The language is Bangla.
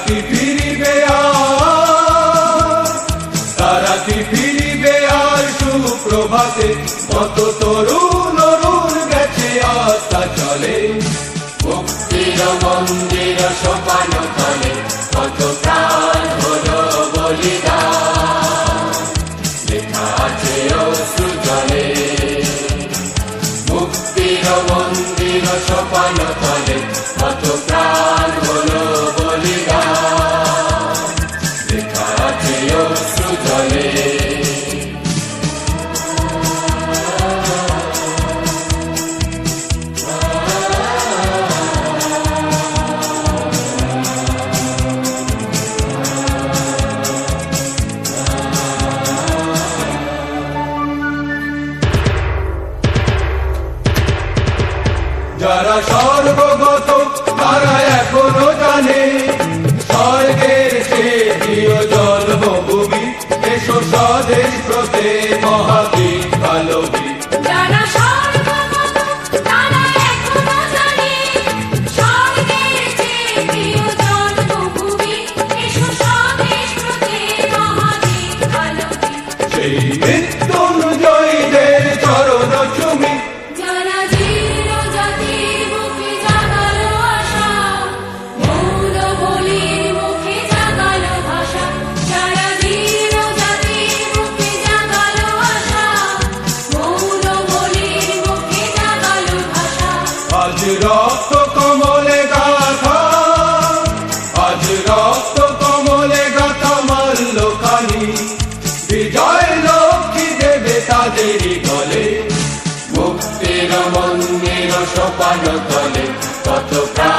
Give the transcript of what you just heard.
কি ফিরিবে আর, তারা কি ফিরিবে আর সুপ্রভাতে, কত তরুণ অরুণ গেছে আস্থা চলে। মুক্তির মন্দির সোপান তলে কত প্রাণ হলো বলিদান, লেখা আছে অশ্রু জলে। মুক্তির মন্দির সোপান তলে কত প্রাণ হলো বলিদান, লেখা আছে অশ্রু জলে। যারা স্বর্গগত তারা এখনো জানে, স্বর্গের চেয়ে প্রিয় জন্মভূমি, এসো স্বদেশ ব্রতে মহাবীর কালবীর। যারা স্বর্গগত তারা এখনো জানে, স্বর্গের চেয়ে প্রিয় জন্মভূমি, এসো স্বদেশ ব্রতে মহাবীর কালবীর। সেই মৃত্যুঞ্জয়ীদের চরণ চুমি, যারা জীর্ণ জাতির মুখে জাগালো আশা, মৌন বলির মুখে জাগালো ভাষা। যারা জীর্ণ জাতির মুখে জাগালো আশা, মৌন বলির মুখে জাগালো ভাষা। আজ রক্ত কমলে গাথা, আজ রক্ত কমলে গাথা মাল্যখানি, বিজয় লক্ষ্মী দেবে তাদেরই গলে। মুক্তির মন্দির সোপান তলে কত প্রাণ